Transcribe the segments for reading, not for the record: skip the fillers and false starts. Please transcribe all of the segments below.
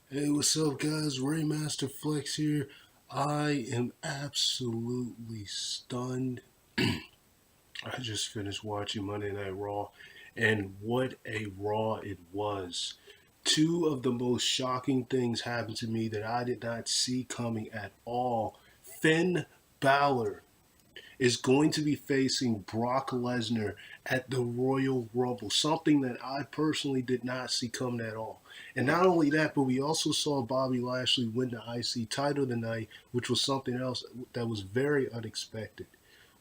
Hey, what's up, guys? Raymaster Flex here. I am absolutely stunned. I just finished watching Monday Night Raw, and what a Raw it was. Two of the most shocking things happened to me that I did not see coming at all. Finn Balor is going to be facing Brock Lesnar at the Royal Rumble, something that I personally did not see coming at all. And not only that, but we also saw Bobby Lashley win the IC title tonight, which was something else that was very unexpected.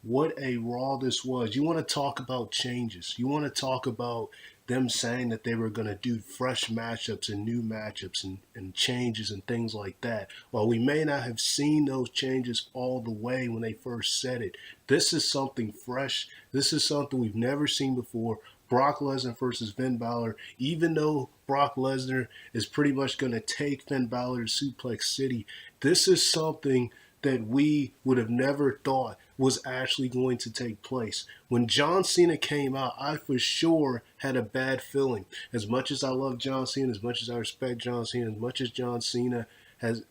What a Raw this was. You want to talk about changes. You want to talk about them saying that they were going to do fresh matchups and new matchups and changes and things like that. While we may not have seen those changes all the way when they first said it, this is something fresh. This is something we've never seen before. Brock Lesnar versus Finn Balor. Even though Brock Lesnar is pretty much going to take Finn Balor to Suplex City, this is something that we would have never thought was actually going to take place. When John Cena came out, I for sure had a bad feeling. As much as I love John Cena, as much as I respect John Cena, as much as John Cena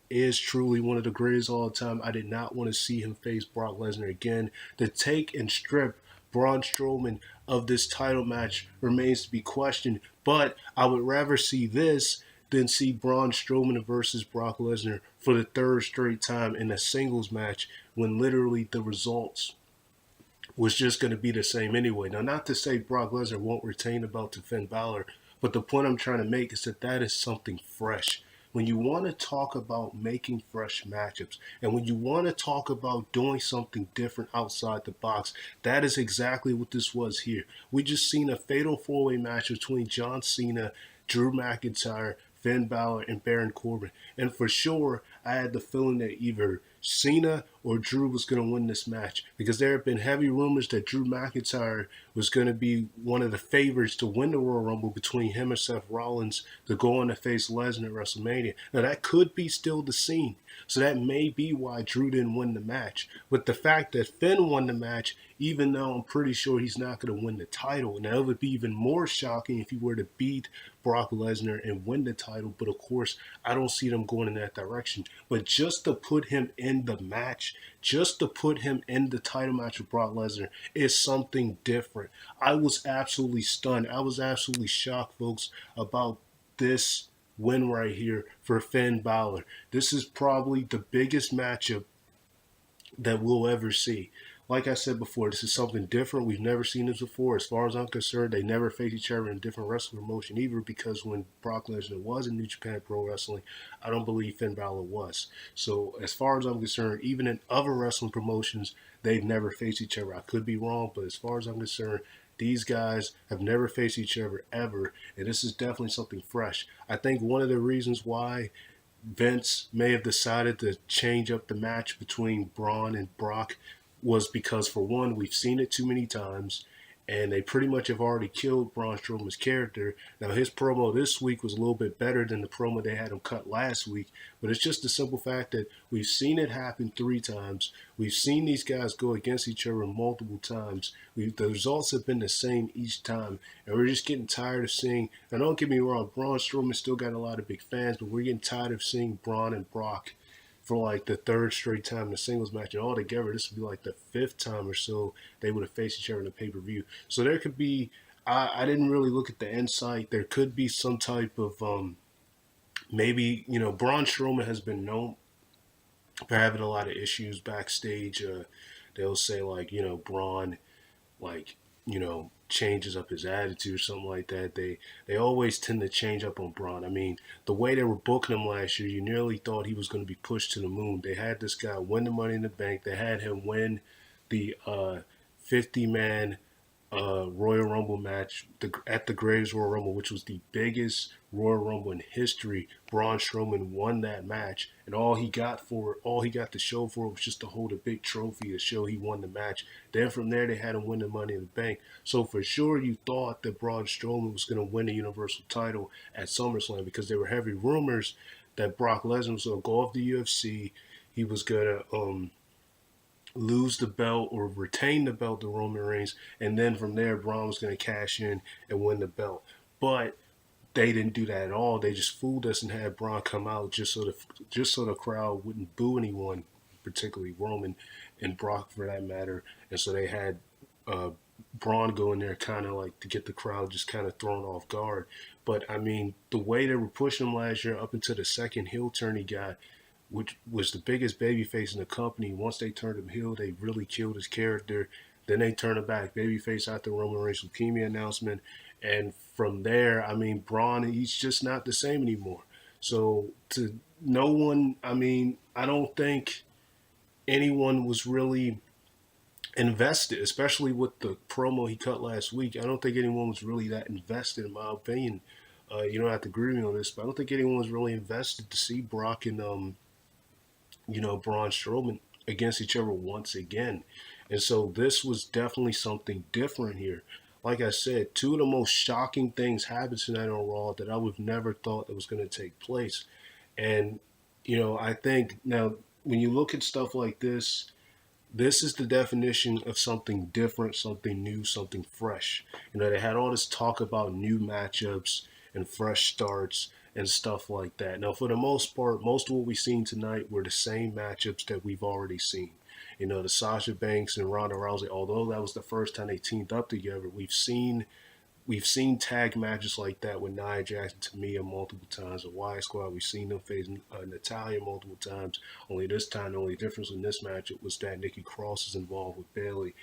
is truly one of the greatest of all time, I did not want to see him face Brock Lesnar again. To take and strip Braun Strowman of this title match remains to be questioned, but I would rather see this than see Braun Strowman versus Brock Lesnar for the third straight time in a singles match when literally the results was just going to be the same anyway. Now, not to say Brock Lesnar won't retain the belt to Finn Balor, but the point I'm trying to make is that that is something fresh. When you want to talk about making fresh matchups and when you want to talk about doing something different outside the box, that is exactly what this was here. We just seen a fatal four-way match between John Cena, Drew McIntyre, Finn Balor, and Baron Corbin. And for sure, I had the feeling that either Cena or Drew was going to win this match because there have been heavy rumors that Drew McIntyre was going to be one of the favorites to win the Royal Rumble between him and Seth Rollins to go on to face Lesnar at WrestleMania. Now, that could be still the scene. So that may be why Drew didn't win the match. But the fact that Finn won the match, even though I'm pretty sure he's not going to win the title, and that would be even more shocking if he were to beat Brock Lesnar and win the title. But of course, I don't see them going in that direction. But just to put him in the match, just to put him in the title match with Brock Lesnar is something different. I was absolutely stunned. I was absolutely shocked, folks, about this win right here for Finn Balor. This is probably the biggest matchup that we'll ever see. Like I said before, this is something different. We've never seen this before. As far as I'm concerned, they never face each other in a different wrestling promotion either because when Brock Lesnar was in New Japan Pro Wrestling, I don't believe Finn Balor was. So as far as I'm concerned, even in other wrestling promotions, they've never faced each other. I could be wrong, but as far as I'm concerned, these guys have never faced each other ever, and this is definitely something fresh. I think one of the reasons why Vince may have decided to change up the match between Braun and Brock was because, for one, we've seen it too many times, and they pretty much have already killed Braun Strowman's character. Now, his promo this week was a little bit better than the promo they had him cut last week, but it's just the simple fact that we've seen it happen three times. We've seen these guys go against each other multiple times. The results have been the same each time, and we're just getting tired of seeing. And don't get me wrong, Braun Strowman still got a lot of big fans, but we're getting tired of seeing Braun and Brock for like the third straight time in a singles match. And altogether, this would be like the fifth time or so they would have faced each other in a pay per view. So there could be, I didn't really look at the insight. There could be some type of, maybe, Braun Strowman has been known for having a lot of issues backstage. They'll say, like, Braun, like, changes up his attitude or something like that. They always tend to change up on Braun. I mean, the way they were booking him last year, you nearly thought he was going to be pushed to the moon. They had this guy win the Money in the Bank. They had him win the 50-man Royal Rumble match at the Graves Royal Rumble, which was the biggest Royal Rumble in history. Braun Strowman won that match, and all he got to show for it was just to hold a big trophy to show he won the match. Then from there, they had him win the Money in the Bank. So for sure, you thought that Braun Strowman was going to win the Universal title at SummerSlam because there were heavy rumors that Brock Lesnar was going to go off the UFC. He was going to lose the belt or retain the belt to Roman Reigns, and then from there Braun was going to cash in and win the belt. But they didn't do that at all. They just fooled us and had Braun come out just so the crowd wouldn't boo anyone, particularly Roman and Brock for that matter. And so they had uh, Braun go in there kind of like to get the crowd just kind of thrown off guard. But I mean, the way they were pushing him last year up into the second heel turn he got, which was the biggest babyface in the company. Once they turned him heel, they really killed his character. Then they turned him back babyface after Roman Reigns' leukemia announcement. And from there, I mean, Braun, he's just not the same anymore. So to no one, I mean, I don't think anyone was really invested, especially with the promo he cut last week. I don't think anyone was really that invested, in my opinion. You don't have to agree with me on this, but I don't think anyone was really invested to see Brock and Braun Strowman against each other once again. And so this was definitely something different here. Like I said, two of the most shocking things happened tonight on Raw that I would have never thought that was going to take place. And, I think now when you look at stuff like this is the definition of something different, something new, something fresh. They had all this talk about new matchups and fresh starts and stuff like that. Now, for the most part, most of what we've seen tonight were the same matchups that we've already seen. The Sasha Banks and Ronda Rousey, although that was the first time they teamed up together, we've seen tag matches like that with Nia Jax and Tamia multiple times. The Wyatt Squad, we've seen them face Natalia multiple times. Only this time, the only difference in this matchup was that Nikki Cross is involved with Bayley.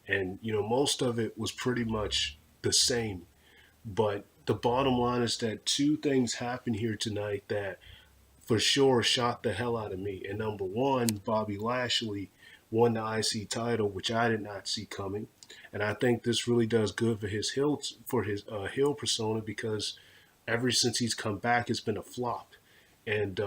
And, most of it was pretty much the same. But the bottom line is that two things happened here tonight that for sure shocked the hell out of me. And number one, Bobby Lashley won the IC title, which I did not see coming. And I think this really does good for his heel persona because ever since he's come back, it's been a flop. And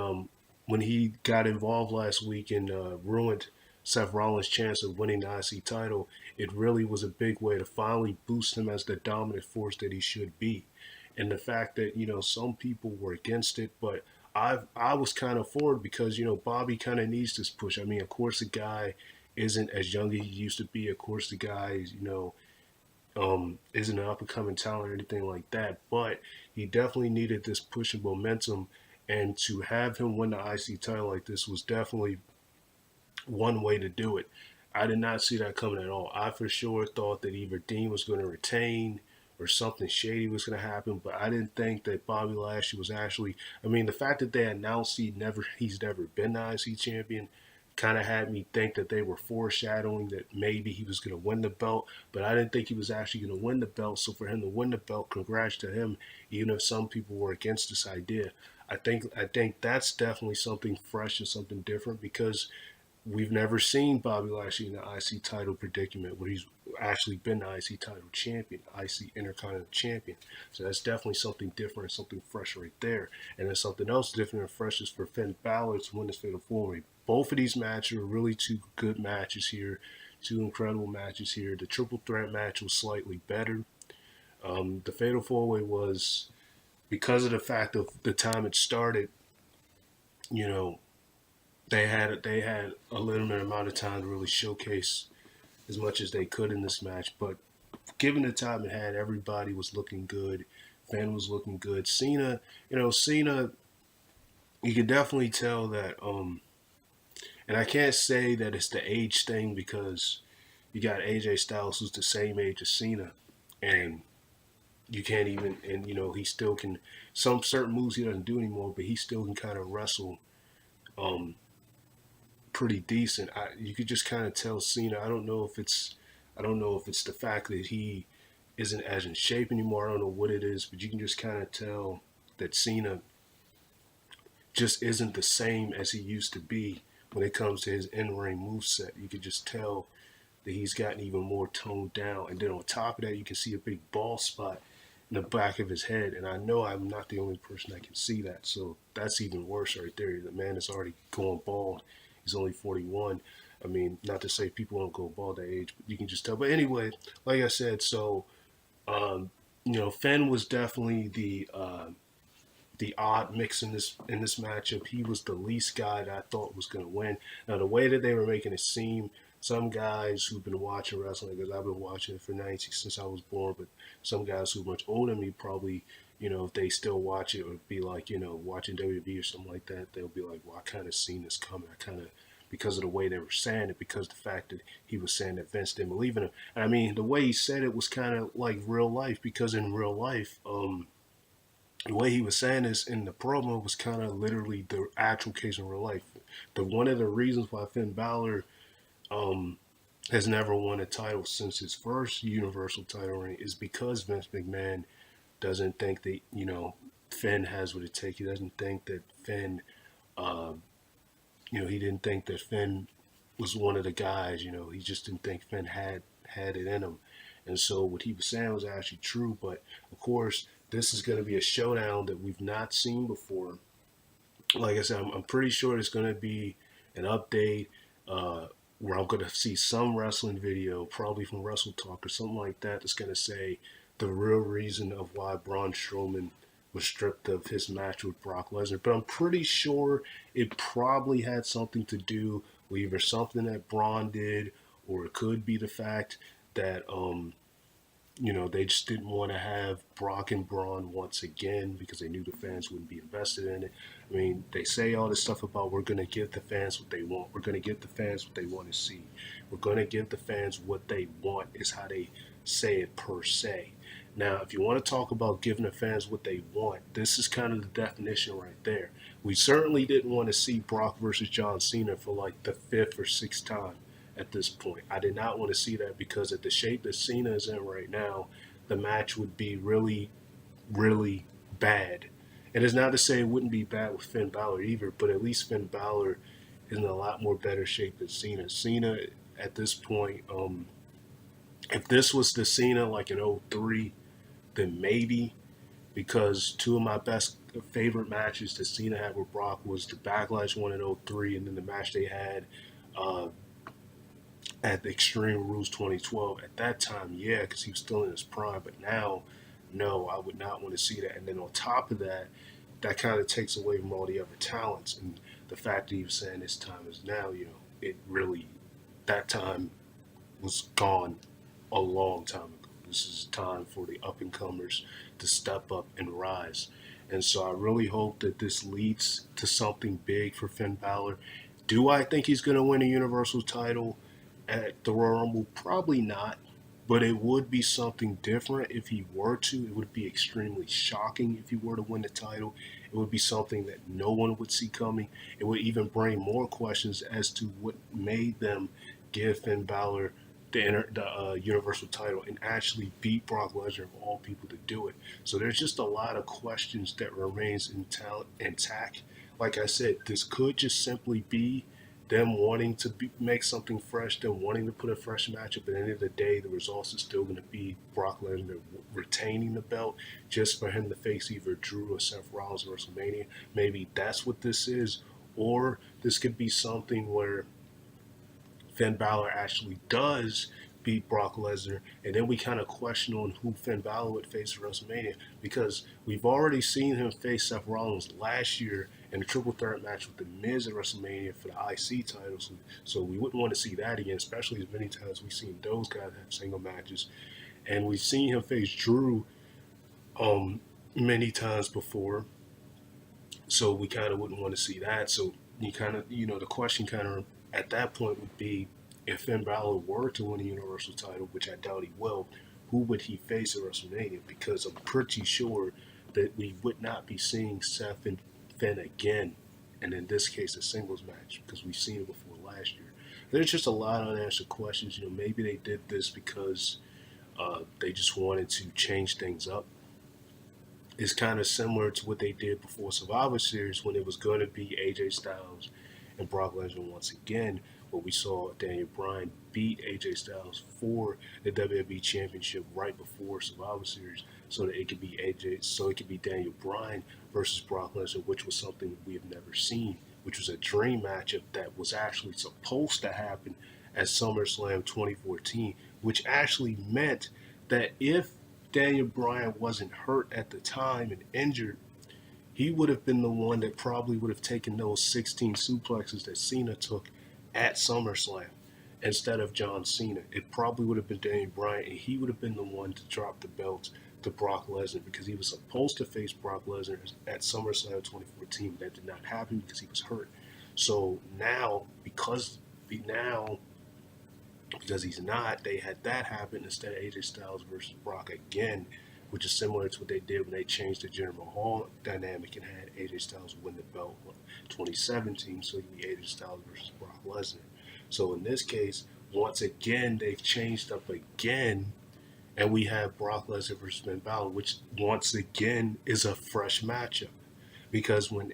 when he got involved last week and ruined Seth Rollins' chance of winning the IC title, it really was a big way to finally boost him as the dominant force that he should be. And the fact that some people were against it, but I was kind of for it because Bobby kind of needs this push. I mean, of course, the guy isn't as young as he used to be. Of course, the guy isn't an up and coming talent or anything like that. But he definitely needed this push of momentum, and to have him win the IC title like this was definitely one way to do it. I did not see that coming at all. I for sure thought that either Dean was going to retain or something shady was going to happen, but I didn't think that Bobby Lashley was actually. I mean, the fact that they announced he's never been the IC champion kind of had me think that they were foreshadowing that maybe he was going to win the belt, but I didn't think he was actually going to win the belt. So for him to win the belt, congrats to him, even if some people were against this idea. I think that's definitely something fresh and something different because we've never seen Bobby Lashley in the IC title predicament where he's actually been the IC title champion, IC Intercontinental champion. So that's definitely something different, something fresh right there. And then something else different and fresh is for Finn Balor to win this fatal four-way. Both of these matches are really two good matches here, two incredible matches here. The triple threat match was slightly better. The fatal four-way was because of the fact of the time it started. You know, they had a limited amount of time to really showcase as much as they could in this match. But given the time it had, everybody was looking good. Finn was looking good. Cena, you can definitely tell that. And I can't say that it's the age thing because you got AJ Styles who's the same age as Cena, and you can't even. And he still can. Some certain moves he doesn't do anymore, but he still can kind of wrestle. Um, Pretty decent. You could just kind of tell Cena. I don't know if it's the fact that he isn't as in shape anymore. I don't know what it is, but you can just kind of tell that Cena just isn't the same as he used to be when it comes to his in-ring moveset. You could just tell that he's gotten even more toned down. And then on top of that, you can see a big bald spot in the back of his head. And I know I'm not the only person that can see that. So that's even worse right there. The man is already going bald. He's only 41. I mean, not to say people don't go bald at age, but you can just tell. But anyway, like I said, so Finn was definitely the odd mix in this matchup. He was the least guy that I thought was going to win. Now, the way that they were making it seem, some guys who've been watching wrestling, because I've been watching it for 90 since I was born, but some guys who are much older than me probably if they still watch it, or be like, watching WWE or something like that, they'll be like, well, I kind of seen this coming. I kind of, because of the way they were saying it, because the fact that he was saying that Vince didn't believe in him. And I mean, the way he said it was kind of like real life, because in real life, the way he was saying this in the promo was kind of literally the actual case in real life. The one of the reasons why Finn Balor um, has never won a title since his first Universal title reign is because Vince McMahon doesn't think that Finn has what it takes. He doesn't think that Finn, uh, he didn't think that Finn was one of the guys. He just didn't think Finn had it in him. And so what he was saying was actually true. But of course, this is going to be a showdown that we've not seen before. Like I said, I'm pretty sure it's going to be an update uh, where I'm going to see some wrestling video, probably from Wrestle Talk or something like that, that's going to say the real reason of why Braun Strowman was stripped of his match with Brock Lesnar. But I'm pretty sure it probably had something to do with either something that Braun did, or it could be the fact that they just didn't want to have Brock and Braun once again because they knew the fans wouldn't be invested in it. I mean, they say all this stuff about we're going to give the fans what they want. We're going to give the fans what they want to see. We're going to give the fans what they want, is how they say it per se. Now, if you want to talk about giving the fans what they want, this is kind of the definition right there. We certainly didn't want to see Brock versus John Cena for like the fifth or sixth time at this point. I did not want to see that because at the shape that Cena is in right now, the match would be really, really bad. And it's not to say it wouldn't be bad with Finn Balor either, but at least Finn Balor is in a lot more better shape than Cena. Cena at this point, if this was the Cena like in '03, then maybe, because two of my best favorite matches that Cena had with Brock was the Backlash one in '03, and then the match they had uh, at the Extreme Rules 2012. At that time, yeah, because he was still in his prime. But now, no, I would not want to see that. And then on top of that, that kind of takes away from all the other talents. And the fact that he was saying this time is now, it really, that time was gone a long time ago. This is time for the up and comers to step up and rise. And so I really hope that this leads to something big for Finn Balor. Do I think he's going to win a Universal title at the Royal Rumble? Probably not. But it would be something different if he were to. It would be extremely shocking if he were to win the title. It would be something that no one would see coming. It would even bring more questions as to what made them give Finn Balor the Universal title and actually beat Brock Lesnar of all people to do it. So there's just a lot of questions that remains intact. Like I said, this could just simply be them wanting to make something fresh, them wanting to put a fresh matchup. At the end of the day, the results is still going to be Brock Lesnar retaining the belt just for him to face either Drew or Seth Rollins at WrestleMania. Maybe that's what this is. Or this could be something where Finn Balor actually does beat Brock Lesnar, and then we kind of question on who Finn Balor would face at WrestleMania, because we've already seen him face Seth Rollins last year in a triple threat match with The Miz at WrestleMania for the IC titles. So we wouldn't want to see that again, especially as many times we've seen those guys have single matches. And we've seen him face Drew many times before, so we kind of wouldn't want to see that. So you kind of, the question kind of at that point would be, if Finn Balor were to win a Universal title, which I doubt he will, who would he face at WrestleMania? Because I'm pretty sure that we would not be seeing Seth and Finn again, and in this case, a singles match, because we've seen it before last year. There's just a lot of unanswered questions. Maybe they did this because they just wanted to change things up. Is kind of similar to what they did before Survivor Series, when it was going to be AJ Styles and Brock Lesnar once again, where we saw Daniel Bryan beat AJ Styles for the WWE Championship right before Survivor Series, so that it could be Daniel Bryan versus Brock Lesnar, which was something we have never seen, which was a dream matchup that was actually supposed to happen at SummerSlam 2014, which actually meant that if Daniel Bryan wasn't hurt at the time and injured, he would have been the one that probably would have taken those 16 suplexes that Cena took at SummerSlam instead of John Cena. It probably would have been Daniel Bryan, and he would have been the one to drop the belt to Brock Lesnar because he was supposed to face Brock Lesnar at SummerSlam 2014. That did not happen because he was hurt. So now because he's not, they had that happen instead of AJ Styles versus Brock again, which is similar to what they did when they changed the Jinder Mahal dynamic and had AJ Styles win the belt in 2017. So it'd be AJ Styles versus Brock Lesnar. So in this case, once again, they've changed up again, and we have Brock Lesnar versus Finn Balor, which once again is a fresh matchup. Because when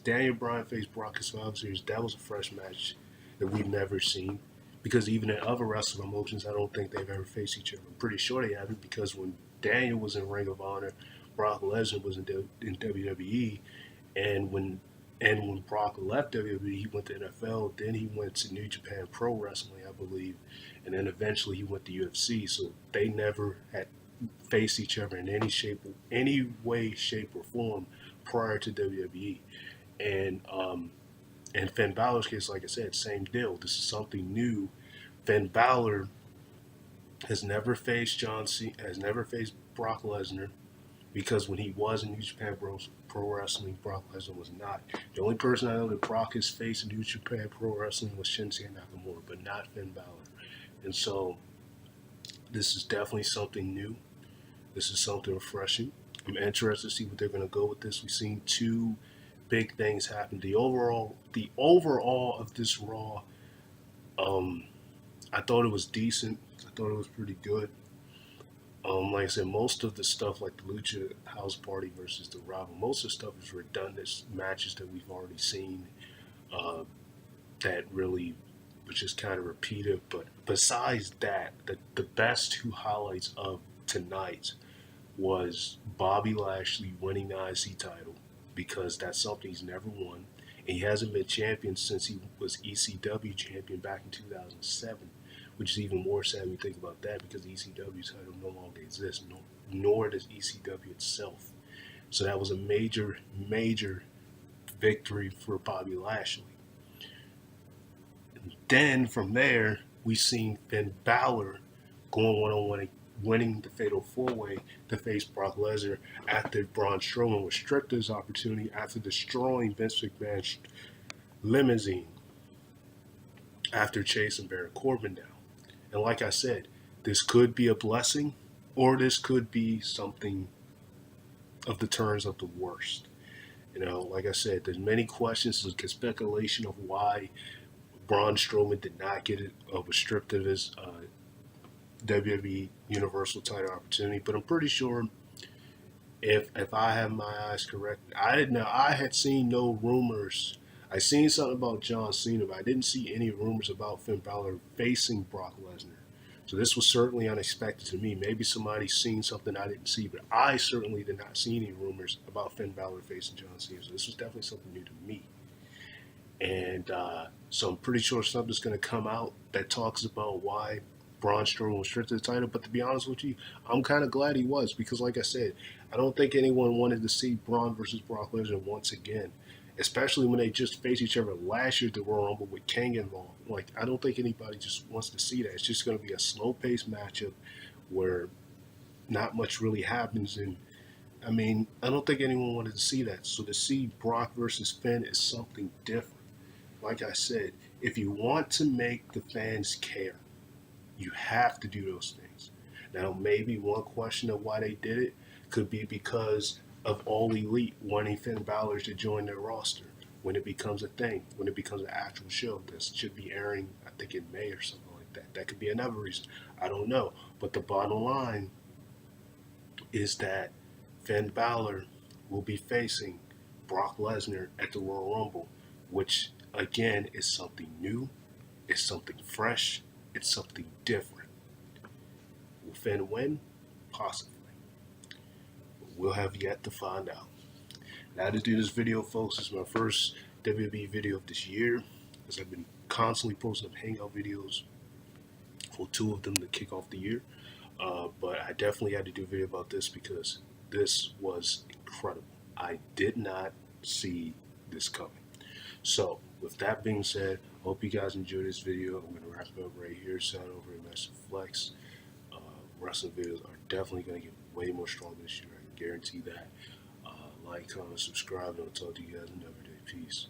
Daniel Bryan faced Brock in Survivor Series, that was a fresh match that we've never seen. Because even in other wrestling promotions, I don't think they've ever faced each other. I'm pretty sure they haven't because when Daniel was in Ring of Honor, Brock Lesnar was in WWE, and when Brock left WWE, he went to NFL. Then he went to New Japan Pro Wrestling, I believe, and then eventually he went to UFC. So they never had faced each other in any way, shape, or form prior to WWE. And in Finn Balor's case, like I said, same deal. This is something new. Finn Balor has never faced has never faced Brock Lesnar because when he was in New Japan Pro Wrestling, Brock Lesnar was not. The only person I know that Brock has faced in New Japan Pro Wrestling was Shinsuke Nakamura, but not Finn Balor. And so this is definitely something new. This is something refreshing. I'm interested to see what they're going to go with this. We've seen two big things happen. The overall of this Raw, I thought it was decent. I thought it was pretty good. Like I said, most of the stuff like the Lucha House Party versus the Rival, most of the stuff is redundant matches that we've already seen. Uh, that really was just kind of repeated. But besides that, the best two highlights of tonight was Bobby Lashley winning the IC title because that's something he's never won. And he hasn't been champion since he was ECW champion back in 2007, which is even more sad when you think about that because the ECW title no longer exists, nor does ECW itself. So that was a major, major victory for Bobby Lashley. And then from there, we seen Finn Balor going one-on-one, winning the Fatal 4-Way to face Brock Lesnar after Braun Strowman restricted his opportunity after destroying Vince McMahon's limousine after chasing Baron Corbin down. And like I said, this could be a blessing or this could be something of the turns of the worst. You know, like I said, there's many questions, there's speculation of why Braun Strowman did not get a restricted his WWE Universal title opportunity, but I'm pretty sure if I have my eyes correct, I didn't know. I had seen no rumors. I seen something about John Cena, but I didn't see any rumors about Finn Balor facing Brock Lesnar. So this was certainly unexpected to me. Maybe somebody's seen something I didn't see, but I certainly did not see any rumors about Finn Balor facing John Cena. So this was definitely something new to me. And so I'm pretty sure something's going to come out that talks about why Braun Strowman restricted the title. But to be honest with you, I'm kind of glad he was because, like I said, I don't think anyone wanted to see Braun versus Brock Lesnar once again, especially when they just faced each other last year at the Royal Rumble with King involved. Like, I don't think anybody just wants to see that. It's just going to be a slow-paced matchup where not much really happens. And, I mean, I don't think anyone wanted to see that. So to see Brock versus Finn is something different. Like I said, if you want to make the fans care, you have to do those things. Now, maybe one question of why they did it could be because of All Elite wanting Finn Balor to join their roster when it becomes a thing, when it becomes an actual show that should be airing, I think, in May or something like that. That could be another reason. I don't know. But the bottom line is that Finn Balor will be facing Brock Lesnar at the Royal Rumble, which, again, is something new, it's something fresh, it's something different. Will Finn win? Possibly. But we'll have yet to find out. Now to do this video, folks, this is my first WWE video of this year, as I've been constantly posting up Hangout videos for two of them to kick off the year. But I definitely had to do a video about this because this was incredible. I did not see this coming. So, with that being said, I hope you guys enjoyed this video. I'm going to wrap it up right here. Sign over to Master Flex. Wrestling videos are definitely going to get way more stronger this year. I can guarantee that. Like, comment, subscribe, and I'll talk to you guys another day. Peace.